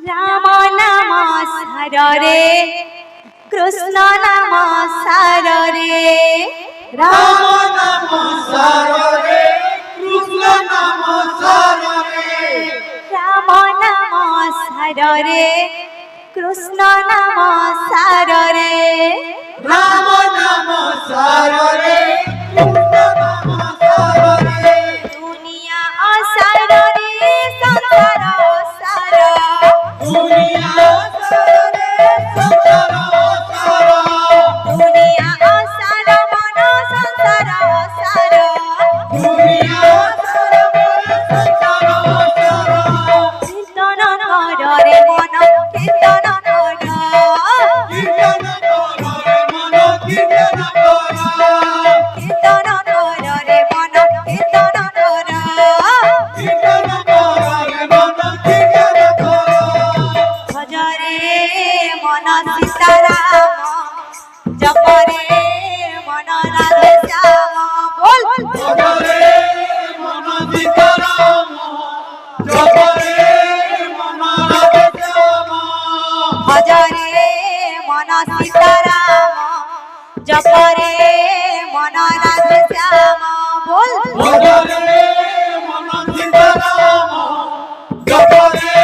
राम नाम सार रे कृष्ण नाम सार रे राम नाम सार रे कृष्ण नाम सार रे राम नाम सार रे कृष्ण नाम सार रे राम नाम सार रे कृष्ण नाम सार रे दुनिया असार रे संसार सार दुनिया सार रे संसार सार दुनिया असार मन संसार सार दुनिया सार मन संसार सार कीर्तन कर रे मन कीर्तन कर कीर्तन कर रे मन कीर्तन कर कीर्तन कर रे मन कीर्तन कर कीर्तन कर रे मन कीर्तन कर भज रे मन सीताराम जप रे मन राधे श्याम बोल जपरे मन सीताराम जपरे मन राधे श्याम भज रे मन सीताराम जप रे मन राधे श्याम बोल जपरे मन सीताराम जपरे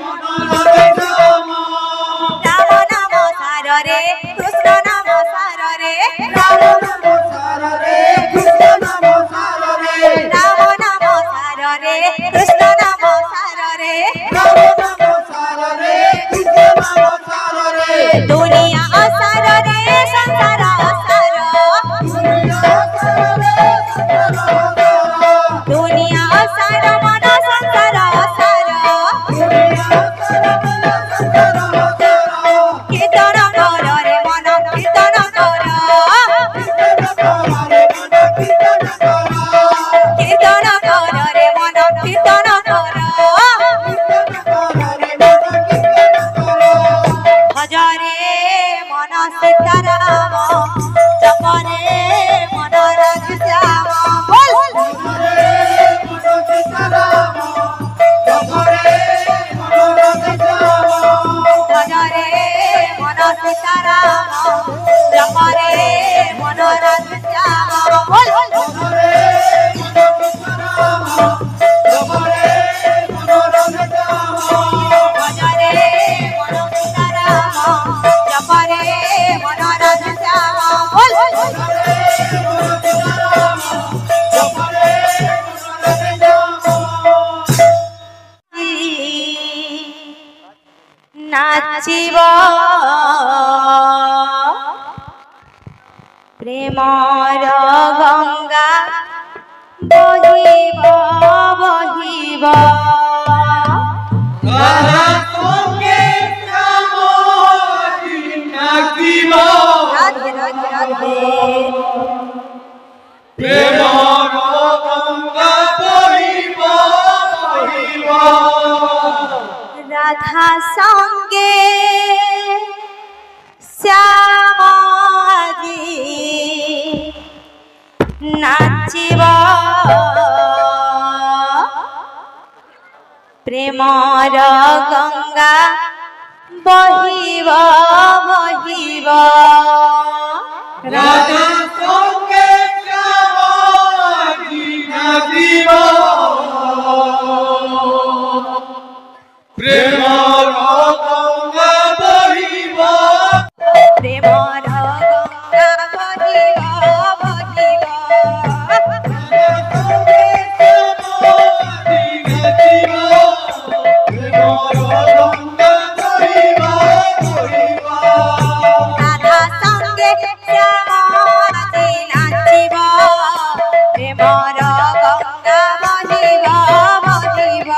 मन राधे श्याम राम नाम सार रे कृष्ण नाम सार रे राम नाम सार रे कृष्ण नाम सार रे राम नाम सार रे कृष्ण नाम सार रे राम नाम सार रे कृष्ण नाम सार रे दुनिया असार रे संसार असार दुनिया सार रे संसार सार दुनिया असार मन संसार असार कीर्तन कर रे मन कीर्तन कर कीर्तन कर रे मन कीर्तन कर भज रे मन सीताराम जप रे मन राधे श्याम बोल भज रे मन सीताराम जप रे मन राधे श्याम बोल भज रे मन सीताराम जप रे मन राधे श्याम बोल नाचिब प्रेमर गंगा बहिब बहिब राधे राधे राधे राधा संगे श्याम जी नाचिब प्रेमर गंगा बहिब बहिब राधा संगे श्यामाजी नाचिब प्रेमर गंगा बहिब प्रेमर गंगा बहिब बहिब राधा संगे श्यामाजी नाचिब प्रेमर गंगा बहिब बहिब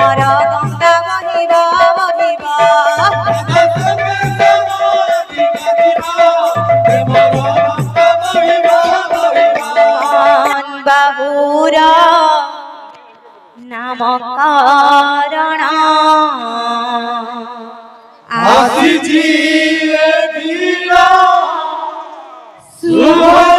ପ୍ରେମର ଗଙ୍ଗା ବହିବ ବହିବ ବାବୁର ନାମକରଣ ଆସିଛି ଏ ଦିନ ଶୁଭ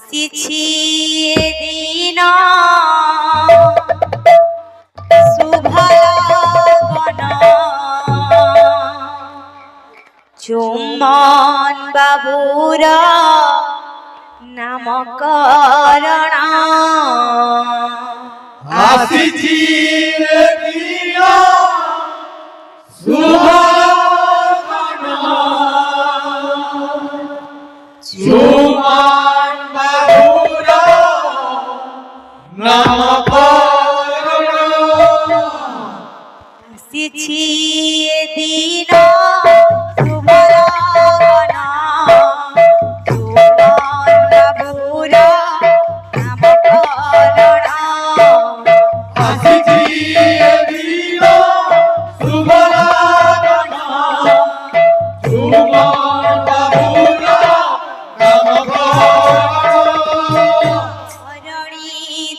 ଆସିଛି ଏ ଦିନ ଶୁଭ লগନ ଚୁମ୍ବନ ବାବୁର ନାମକରଣ ଆସିଛି ଏ ଦିନ ଶୁଭ ଚୁମ୍ବନ ବାବୁର ନାମକରଣ ଆସିଛି ଏ ଦିନ ଶୁଭ লগନ ଚୁମ୍ବନ ବାବୁର ନାମକରଣ ଆସିଛି ଏ ଦିନ ଶୁଭ লগନ ଚୁମ୍ବନ ବାବୁର ধরণী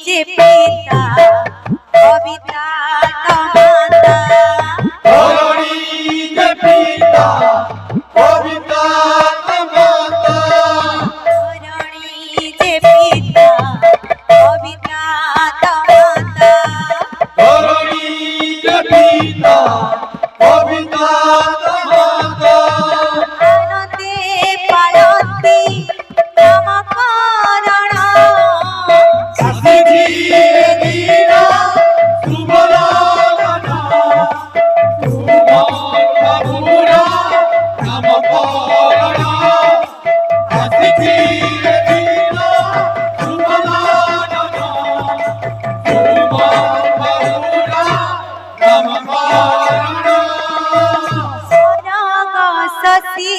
যে পিতা কবিতা মাতা ধরণী যে পিতা কবিতা মাতা ধরণী যে পিতা কবিতা মাতা ধরণী যে পিতা কবিতা মাতা আনন্দে পালন্তি নামকরণ আসিছি এ দিন শুভ লগন চুম্বন বাবুর নামকরণ আসিছি এ দিন শুভ লগন চুম্বন বাবুর নামকরণ সনগ শশী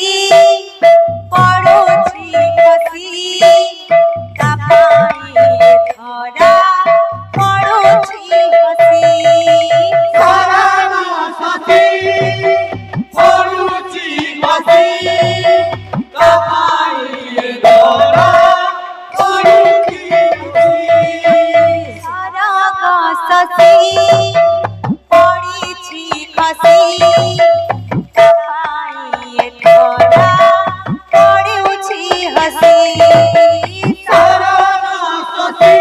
পড়ুছি খসি তাপাই ধরা পড়ুছি হসি শরণ সখী পড়ুছি বসি কাপাই ধরা পড়ুছি সনগ শশী পড়িছি খসি তাপাই ধরা পড়ুছি হসি শরণ সখী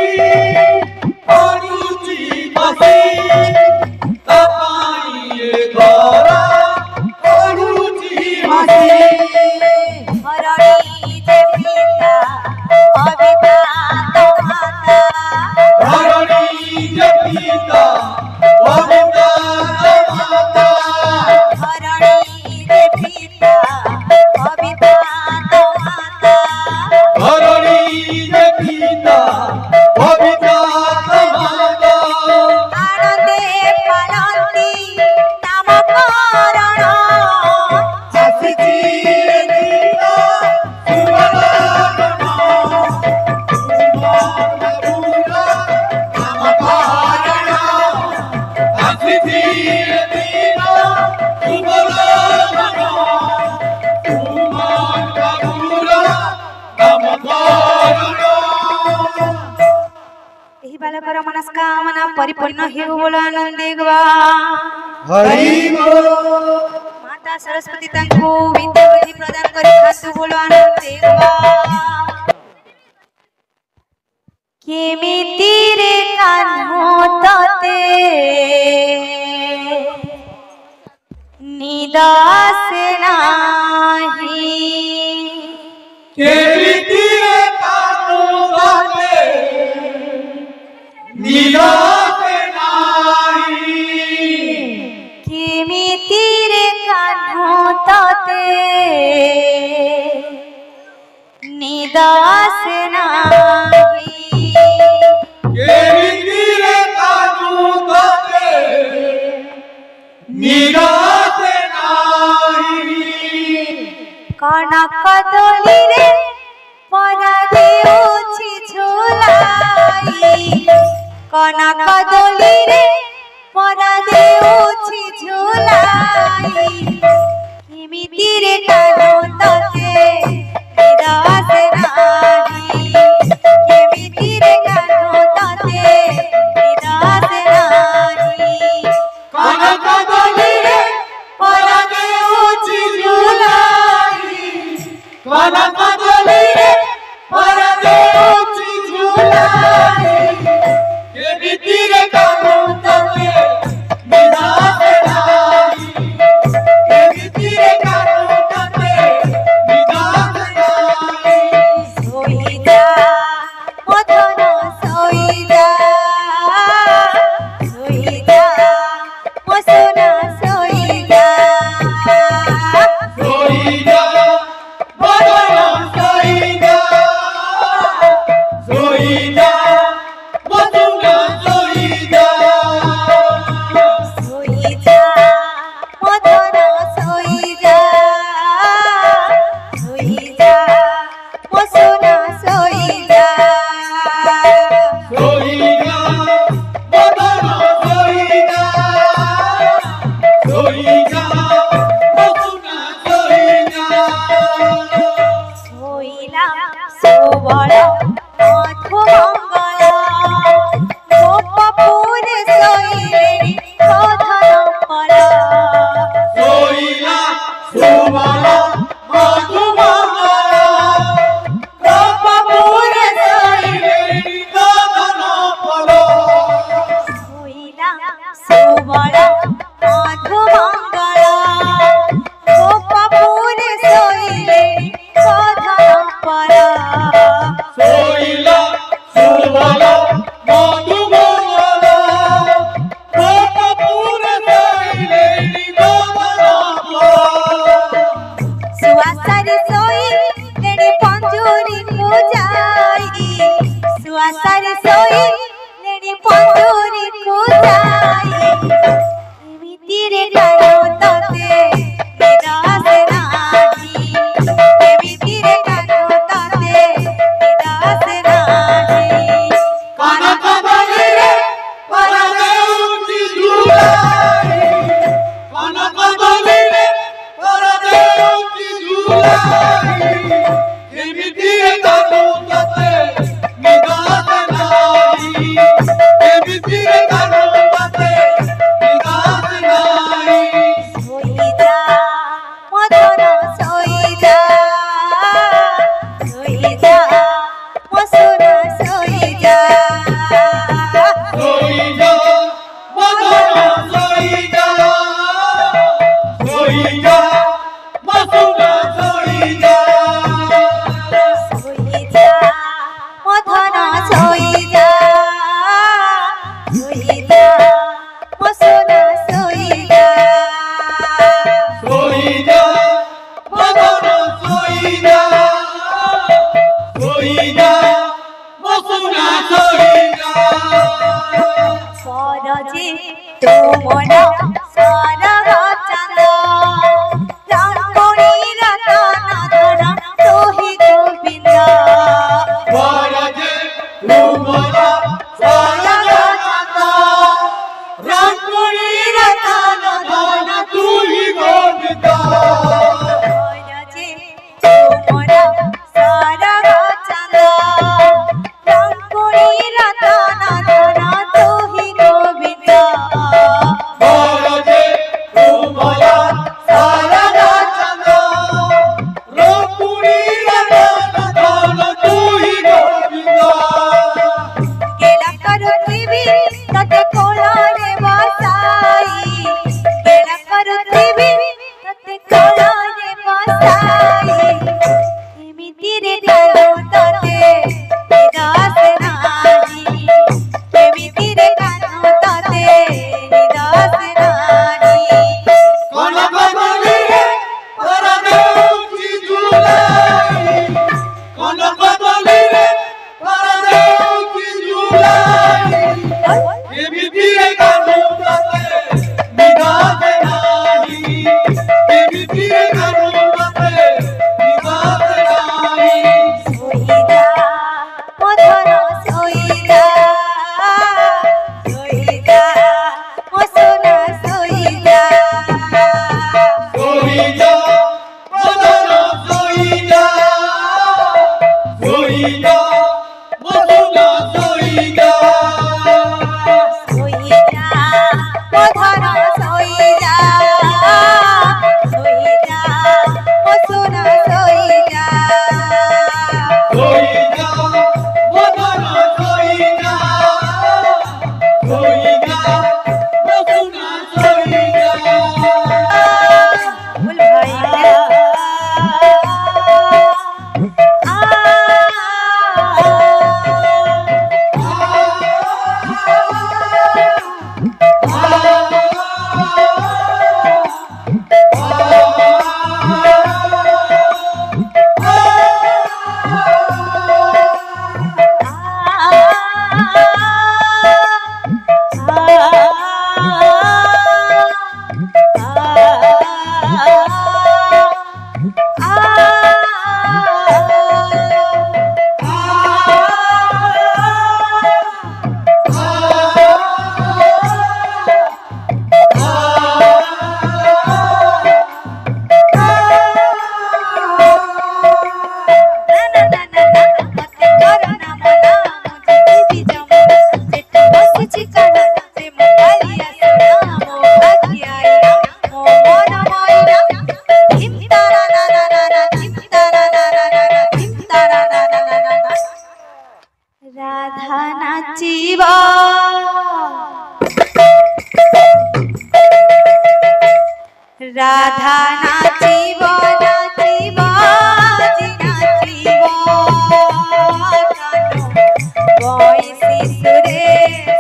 পড়ুছি বসি কাপাই ধরা পড়ুছি বসি ধরণী যে পিতা কবিতা মাতা ধরণী যে পিতা কবিতা মাতা ধরণী যে পিতা কবিতা মাতা ধরণী যে পিতা কবিতা মাতা আনন্দে পালন্তি নামকরণ আসিছি এ দিন শুভ লগন চুম্বন বাবুর নামকরণ আসিছি এ দিন শুভ লগন চুম্বন বাবুর নামকরণ ଏହି ବାଳକର ମନସ୍କାମନା ପରିପୂର୍ଣ୍ଣ ହେଉ ବୋଲ ଆନନ୍ଦେ ଗବା ହରି ବୋଲ ମାତା ସରସ୍ୱତୀ ତାଙ୍କୁ ବିଦ୍ୟା ବୁଦ୍ଧି ପ୍ରଦାନ କରି ଖାସୁ ବୋଲ ଆନନ୍ଦେ ଗବା କେମିତିରେ କାହ୍ନୁ ତତେ ନିଦ ଆସେ ନାହିଁ কেমিতিরে কানু বাজে নীলতে নাই কেমিতিরে কাহ্নু ততে নিদ আসে নাহি কেমিতিরে কানু বাজে কনক দোলিরে পরা দেউছি ঝুলাই কনক দোলিরে পরা দেউছি ঝুলাই কেমিতিরে কানো ততে বিদাসে নাহি কেমিতিরে কানো ততে বিদাসে নাহি কনক দোলিরে পরা দেউছি ঝুলাই কনক দোলিরে পরা দেউছি ঝুলাই কেমিতিরে কানো ততে বিদাসে নাহি কেমিতিরে কানো ততে বিদাসে নাহি সইদা মদন সইদা সইদা মসুনা সইদা সইদা বদন সইদা সইদা মধুনা সইদা সইদা মদন সইদা সইদা মসুনা সইদা সইদা বদন সইদা সইদা মধুনা সইদা সইলা সুবল মধুমঙ্গল গোপপুর সইলে প্রধান পল সইলা সুবল মধুমঙ্গল গোপপুর সইলে নিদন ফল সইলা সুবল মধুমঙ্গল গোপপুর সইলে প্রধান পল সইলা সুবল মধুমঙ্গল গোপপুর সইলে নিদন ফল সুয়াসারে সই লেডি পঞ্জুরি পূজাই সুয়াসারে সই লেডি পঞ্জুরি পূজাই এমিতিরে কানো ততে বিদাসে নাহি এমিতিরে কানো ততে বিদাসে নাহি কনক দোলিরে পরা দেউছি ঝুলাই কনক দোলিরে পরা দেউছি ঝুলাই কেমিতিরে কানো ততে বিদাসে নাহি কেমিতিরে কানো ততে বিদাসে নাহি সইদা মদন সইদা সইদা মসুনা সইদা সইদা বদন সইদা সইদা মধুনা সইদা সইদা মদন সইদা সইদা মসুনা সইদা সইদা বদন সইদা সইদা মধুনা সইদা সরজে তোমর সরগ চাঁদ রাঙ্গনি রতন ধন তোহি গোবিন্দ বরজে তুমর সরগ চাঁদ রাঙ্গুনি রতন ধন তুই গোবিন্দ সরজে তোমর সরগ চাঁদ রাঙ্গনি রতন ধন তোহি গোবিন্দ বরজে তুমর সরগ চাঁদ রাঙ্গুনি রতন ধন তুই গোবিন্দ গেলা করুথিবি ততে কোলারে বসাই গেলা করুথিবি ততে কোলারে বসাই এমিতিরে কানো ততে বিদাসে নাহি এমিতিরে কানো ততে বিদাসে নাহি কনক দোলিরে পরা দেউছি ঝুলাই রাধা নাচিব নাচিব জি নাচিব কানু বয়সী সুরে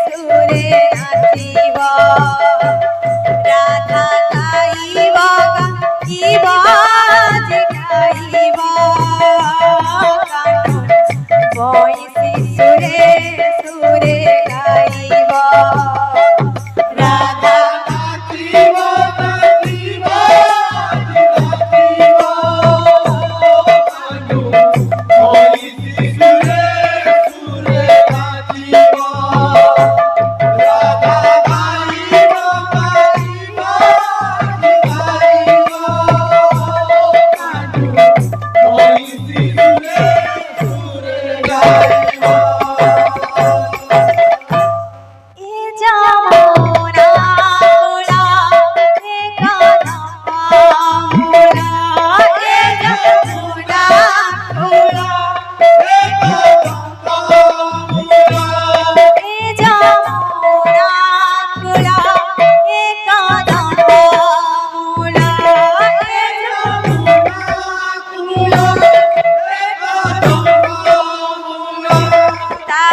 সুরে নাচিব রাধা গাইব গাইব জি গাইব কানু বয়সী সুরে সুরে গাইব রাধা নাচিব নাচিব নাচিব কানু বয়সী সুরে সুরে নাচিব রাধা গাইব গাইব গাইব কানু বয়সী সুরে সুরে গাইব এ জামনা মোরা এ কানা মোরা এ জামনা মোরা এ জামনা মোরা এ কানা মোরা এ তা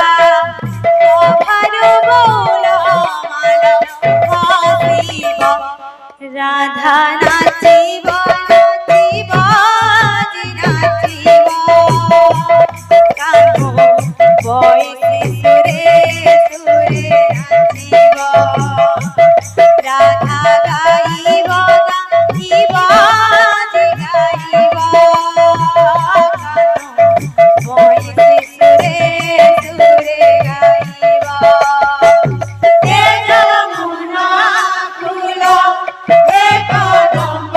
রাধা নাচিব নাচিব জি নাচিব কানু বয়সী সুরে সুরে নাচিব রাধা গাইব গাইব জি গাইব কানু বয়সী সুরে সুরে গাইব এ যমুনা ফুল এ কদম্ব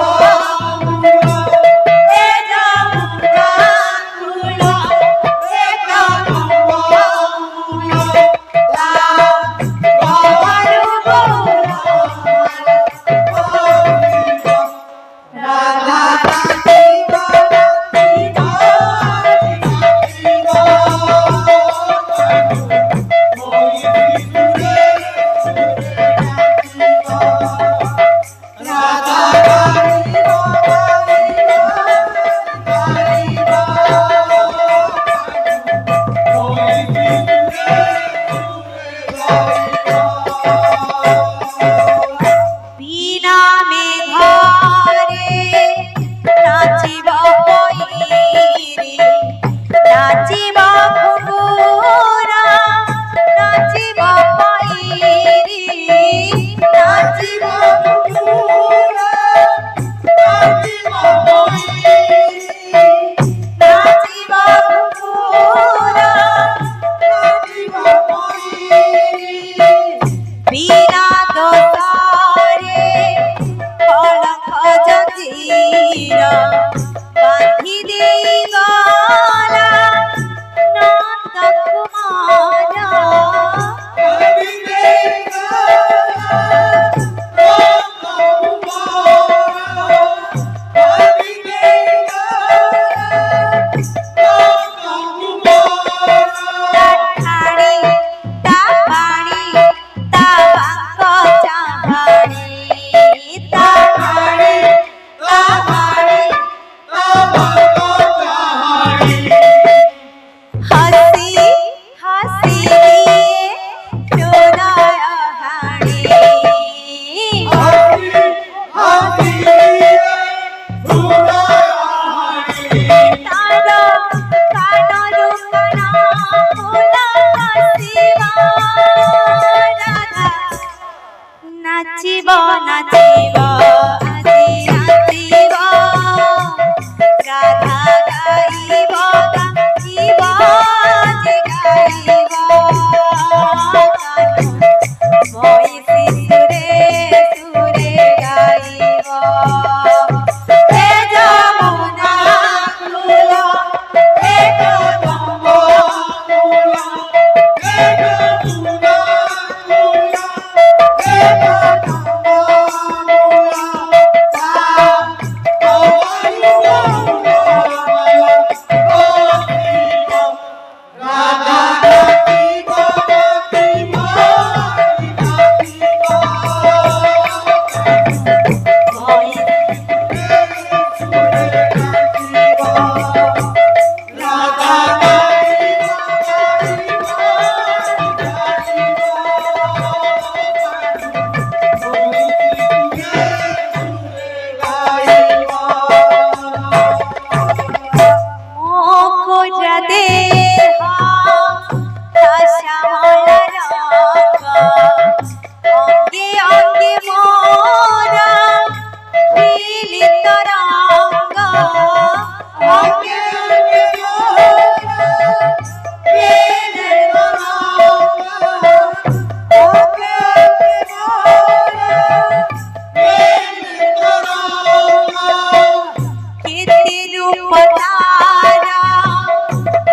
তারা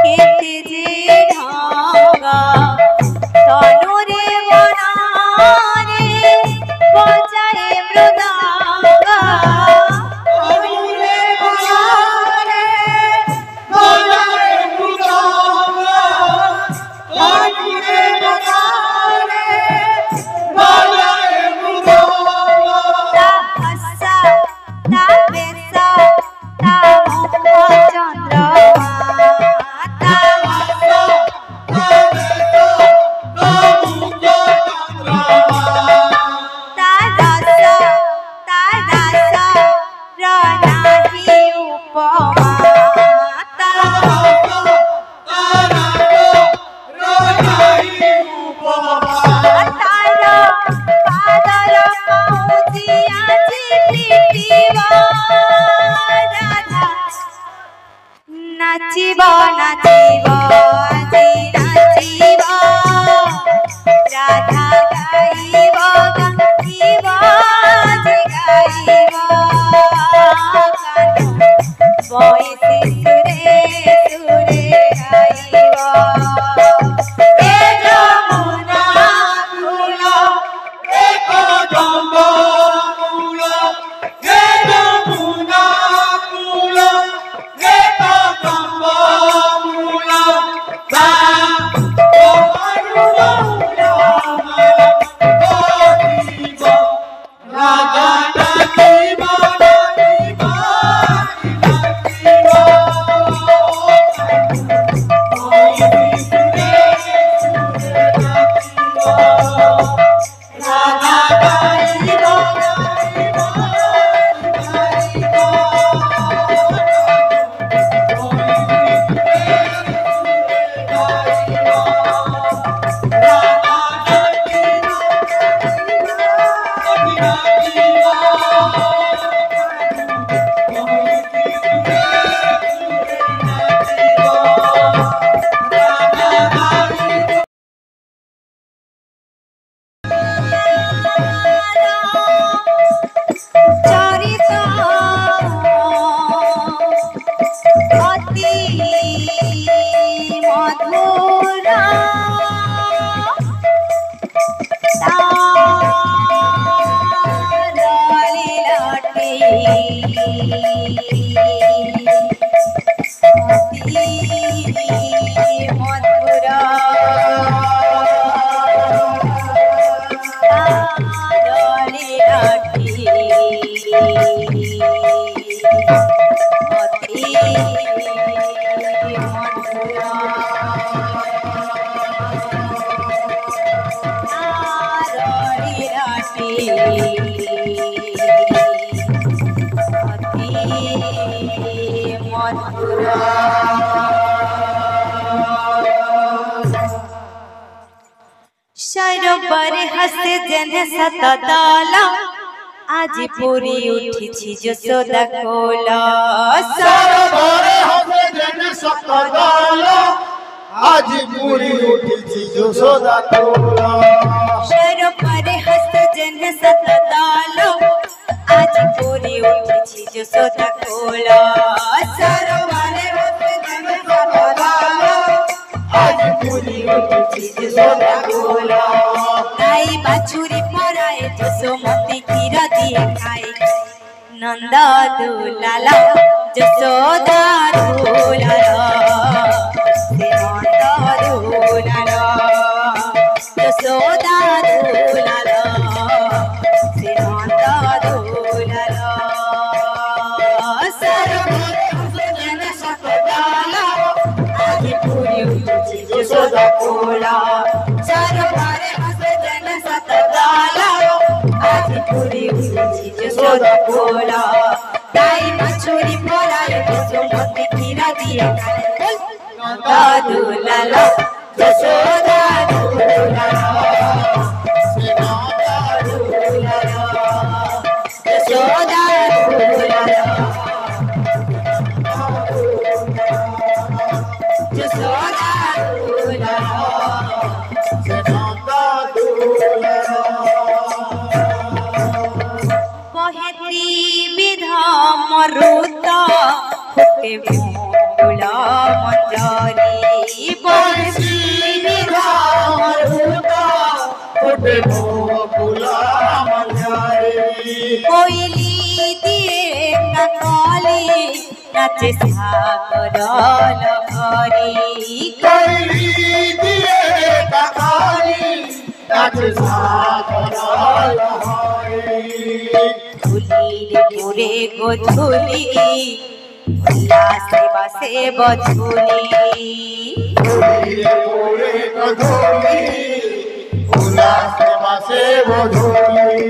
কেটে যে ঢাঙ্গা তনুরে বনারে বজায় মৃদঙ্গা নাচিব নাচিব আজি নাচিব রাধা গাইব গাইব আজি গাইব বয়সে সুরে সুরে গাইব এ যমুনা ফুল এ কদম্ব মূল হে যমুনা মূল হে কদম্ব মূল তা রাজা নাচিব নাচিব सरोवर हसे जने सतताला आज पूरी उठी यशोदा कोला सरोवर हसे जने सतताला आज पूरी उठी यशोदा कोला सरोवर हसे जने सतताला आज पूरी उठी यशोदा कोला सरोवर हसे जने सतताला आज पूरी उठी यशोदा कोला गाई बाछुरी पराए यशोमती खीरा दिए खाए नंदा दुलाला यशोदा दुलाला से नंदा दुलाला यशोदा दुलाला से नंदा दुलाला सरोवर हसे जने सतताला आज पूरी उठी यशोदा कोला सरोवर हसे जने सतताला आज पूरी उठी यशोदा कोला गाई बाछुरी पराए यशोमती खीरा दिए खाए नंदा दुलाला यशोदा दुलाला से नंदा दुलाला यशोदा दुलाला यशोदा दुलाला से नंदा दुलाला कहेती विधा मरुता फुटे বকুল মঞ্জরি বংশী নিধামরুত ফুটে বকুল মঞ্জরি কোইলি দিয়ে কাকলি নাচে সাগর লহরি কইলি দিয়ে কাকালি নাচে সাগর লহরি ধুলিলে পুরে গোধুলি উল্লাসে বাসে বধুলি ধুলিলে পুরে গধূলি উল্লাসে বাসে বধূলি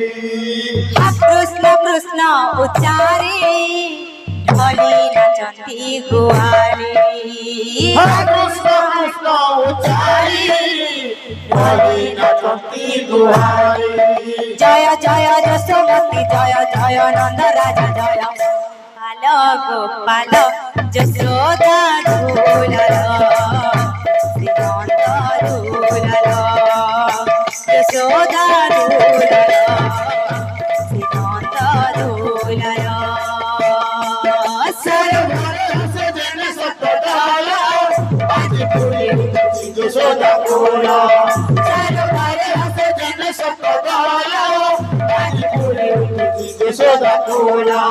কৃষ্ণ কৃষ্ণ উচ্চারে ঢলি নাচন্তি গুয়ারে হরে কৃষ্ণ কৃষ্ণ উচ্চারি হরি নাচন্তি গুহারি জয় জয় যশোমতি জয় জয় নন্দ রাজা জয় পাল গোপাল যশোদা ঢোলাল শ্রীনন্দ ঢোলাল যশোদা ঢোলাল শ্রীনন্দ ঢোলাল সরবরে হসে জেনে সতডালা আজি পুরে যশোদা কোলা সরবরে হসে জেনে সতডালা আজি পুরে যশোদা কোলা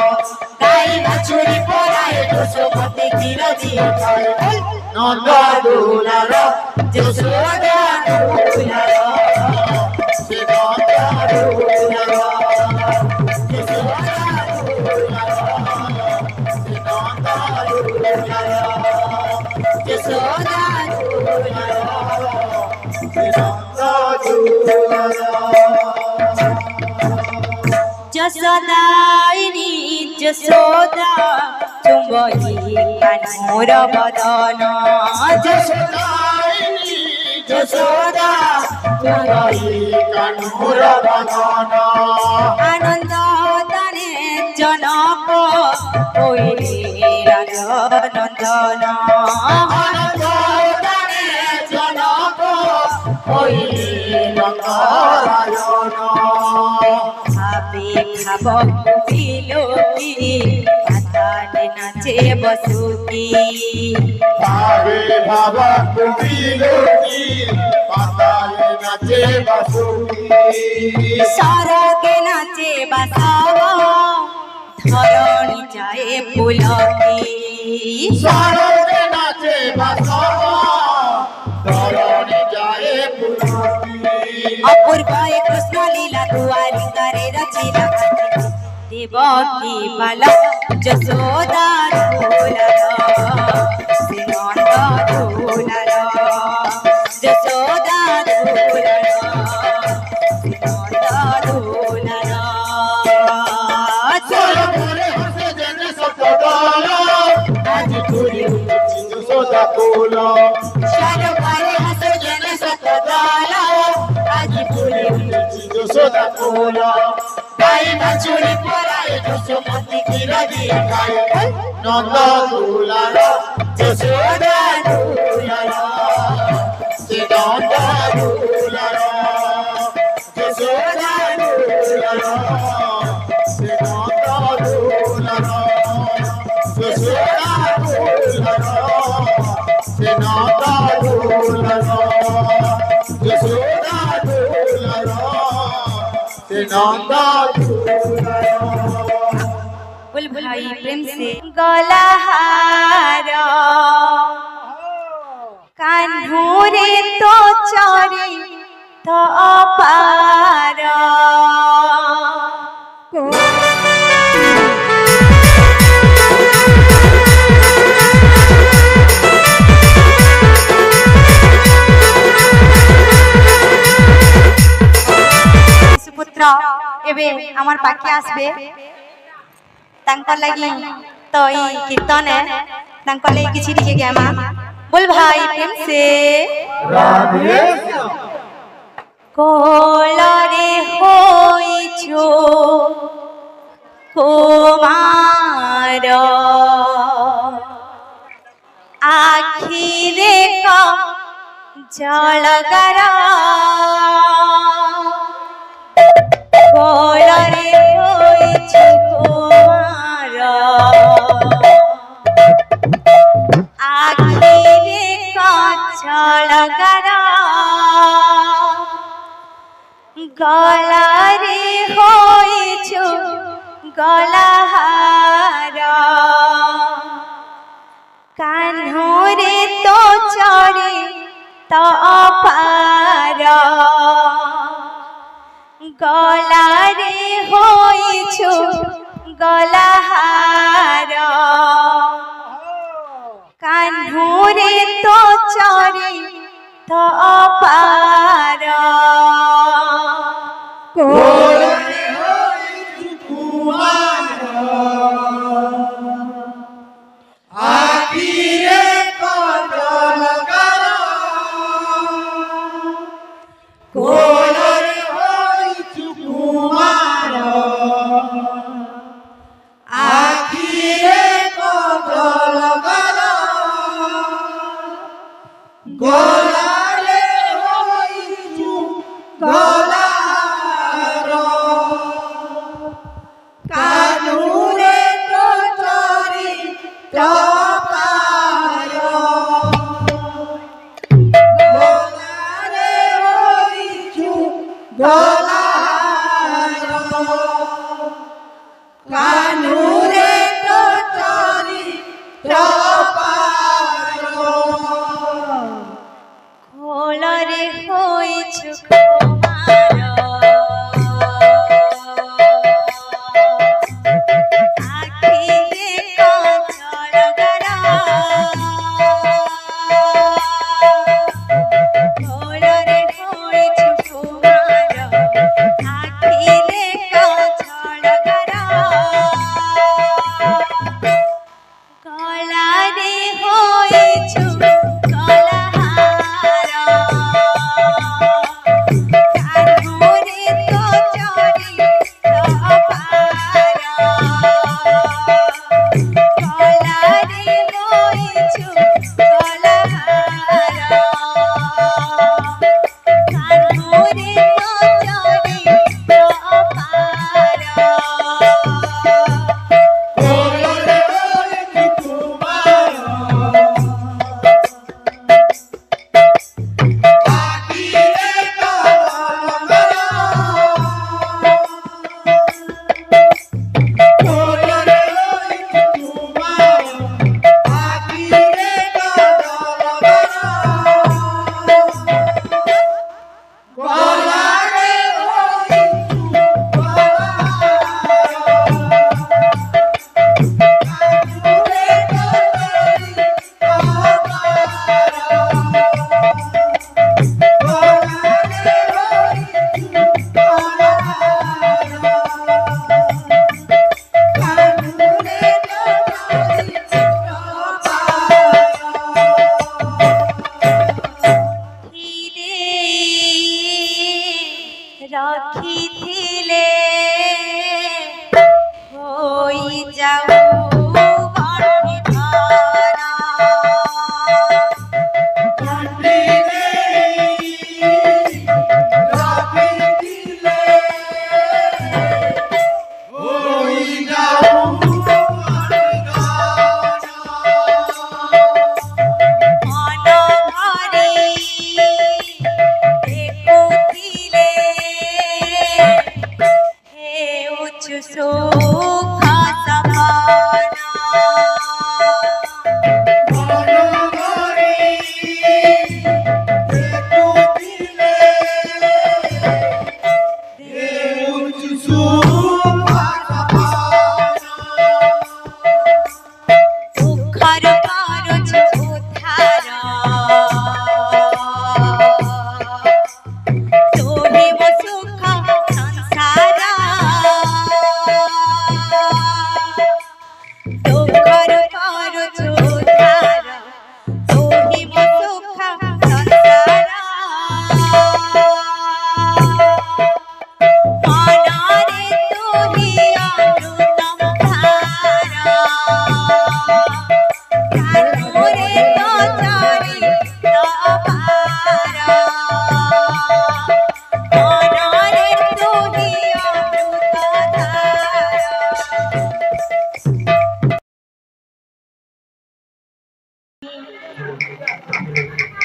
গাই বাছুরি পরায় যশোমতি ক্ষীর দিয়ে খায় নন্দ দুলার যশোদা দুলার সে নন্দ দুলার যশোদা দুলার সে নন্দ দুলার যশোদা দুলার সে নন্দ দুলার যশোদাইনী যশোদা চুম্বী কানুর বদন যশোদাইনী যশোদা তুই কানুর বদন আনন্দ দানে জনক হইলে রাজনন্দন আনন্দ দানে জনক হইলে রঙ্গরায়ণ ভাবে ভাবক বিলোকি পাতালে নাচে বসুকি ভাবে ভাবা কুবিলোকি পাতালে নাচে বাসুকি সরগে নাচে বাসাব ধরণী যায় পুলকি সরবে নাচে বাসব ধরণী যায় পুলকি অপূর্ব কৃষ্ণ লীলা দুয়ারি করে রচিলা দেবকী বাল যশোদা ঢোলাল শ্রীনন্দ ঢোলাল যশোদা ঢোলাল শ্রীনন্দ ঢোলাল সরবরে হসে জেনে সতডালা আজি পুরে যশোদা কোলা সরবরে হসে জেনে সতডালা আজি পুরে যশোদা কোলা গাই বাছুরি পরায় যশোমতি ক্ষীর দিয়ে খায় নন্দ দুলার যশোদা দুলার সে নন্দ দুলার যশোদা দুলার সে নন্দ দুলার যশোদা দুলার সে নন্দ দুলার যশোদা দুলার সে নন্দ দুলার बोल भाई प्रेम से गलाहार कान्हुरे तो चरे तो अपार सुपुत्र एबे আমার পাখি আসবে तांकर लगी तो ई कीर्तन है तांकर लगी किछि लिखे गया मां बोल भाई प्रेम से राधे कोलरे होई छो कुमार आखिरे का जलगर कोलरे होई छो कुमार আখিরে কাঁচল গারা গলারে হয়েছো গলাহার কান্হরে তো চরে তো অপার গলারে হয়েছো গলাহার কান্হরে তো চরে তো অপার কোলে হইছু কুমার আখিরে কাজল গারা কোলে হইছু কুমার আখিরে কাজল গারা গলারে হইছু গলাহার কানুরে তো চরি তপায় গলারে হইছু গলাহার কানুরে তো চরি তপায় খোলরে হইছু কুমার আখিরে কাঁচল গারা খোলরে হইছু কুমার আখিরে কাঁচল গারা গলারে হইছু গলাহার কান্হরে তো চরি তো অপার গলারে হইছু গলাহার কান্হরে তো চরি তো অপার কোলে হইছু কুমার আখিরে কাজল গারা কোলে হইছু কুমার আখিরে কাজল গারা গলারে হইছু রাখিলে হই যাও গণ্ডিধারা অনঘরে দেখুছিলে হে উচ্চ সুখ সপনা দুঃখর করছ উদ্ধার তোহিব সুখ সংসার দুঃখর করছ উদ্ধার তোহিব সুখ সংসার মনরে তুহি অমৃতম ধারা কানুরে তো চরি তো পার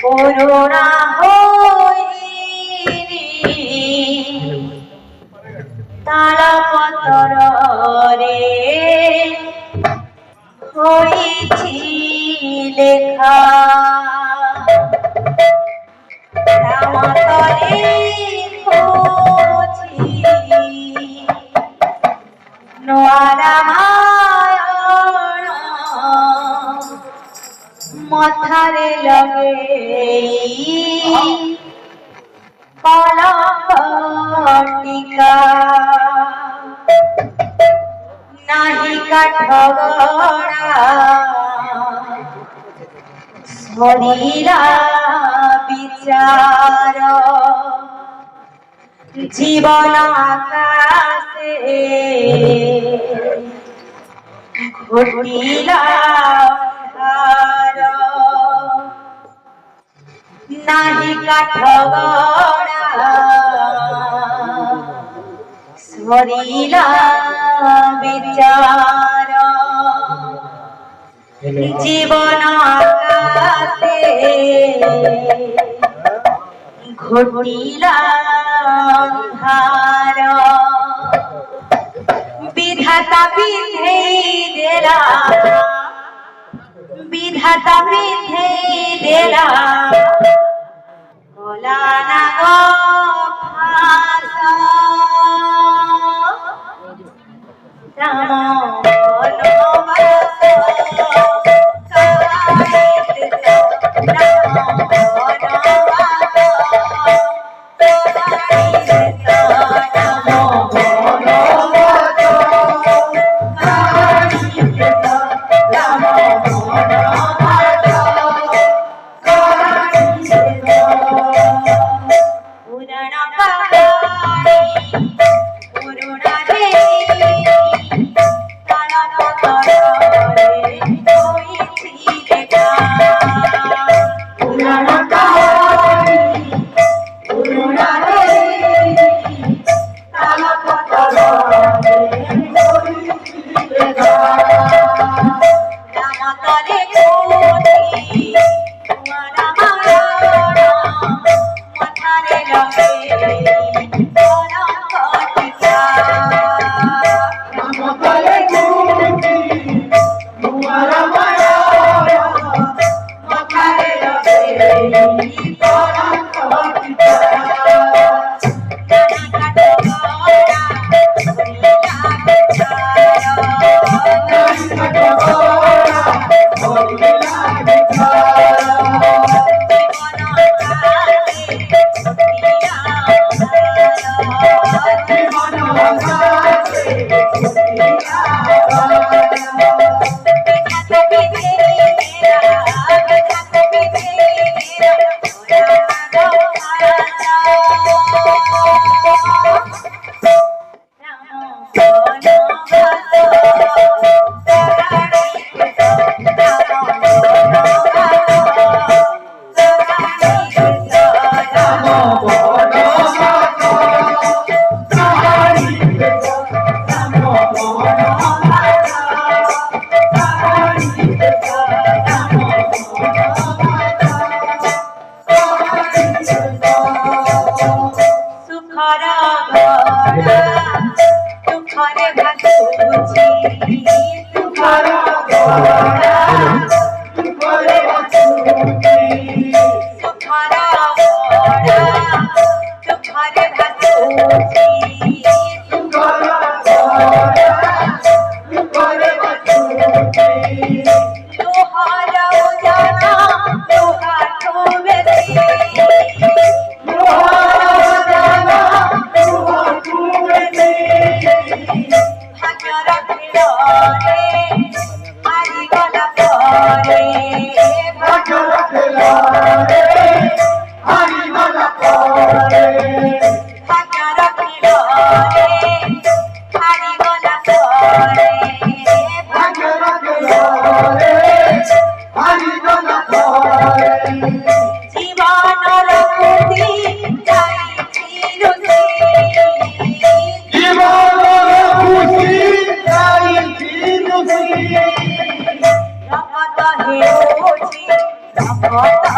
করুণা হইনি তালপতরে হইছি লেখা রামতলে খুঁজি নোয়া রামায়ণ মথারে লগেই কলঙ্ক টিকা নাহি কাঠগড়া সরিলা বিচার জীবন আকাশে ঘটিলা ধার নাহি কাঠগড়া সরিলা বিচার জীবন আকাশে ঘটিলা ধার বিধাতা বিধেই দেলা বিধাতা বিধেই দেলা কলা না গো ফাঁসা রাম বনবাস কাহিতে রাম বনবাস কাহিতে রাম বনবাস কাহিতে রাম বনবাস কাহিতে পুরাণ কাহিনী পুরাণ দেবী তালপতরে হইছি লেখা পুরাণ কাহিনী পুরাণ দেবী তালপতরে হইছি লেখা রামতলে খুঁজি নোয়া রামায়ণ মথারে লগেই কলঙ্ক টিকা রামতলে খুঁজি নোয়া রামায়ণ মথারে লগেই কলঙ্ক টিকা নাহি কাঠগড়া সরিলা বিচার নাহি কাঠগড়া সরিলা বিচার জীবন আকাশে ঘটিলা ধার জীবন আকাশে ঘটিলা বিধাতা বিধেই দেলা বিধাতা বিধেই দেলা করুণা গো ফাঁসা রাম সুখর ঘরা সুখরে ভাসুছি সুখর ঘরা সুখরে বাসুছি সুখর ঘরা সুখরে ভাসুছি সুখরে বাসুছি লোহার জানা লোহা ঠুবেছি ভাগ্য রাখিল রে হারি গলা পরে ভাগ্য রাখিল রে হারি গলা পরে জীবনর মুক্তি চাইছিল রকত হেউছি Rama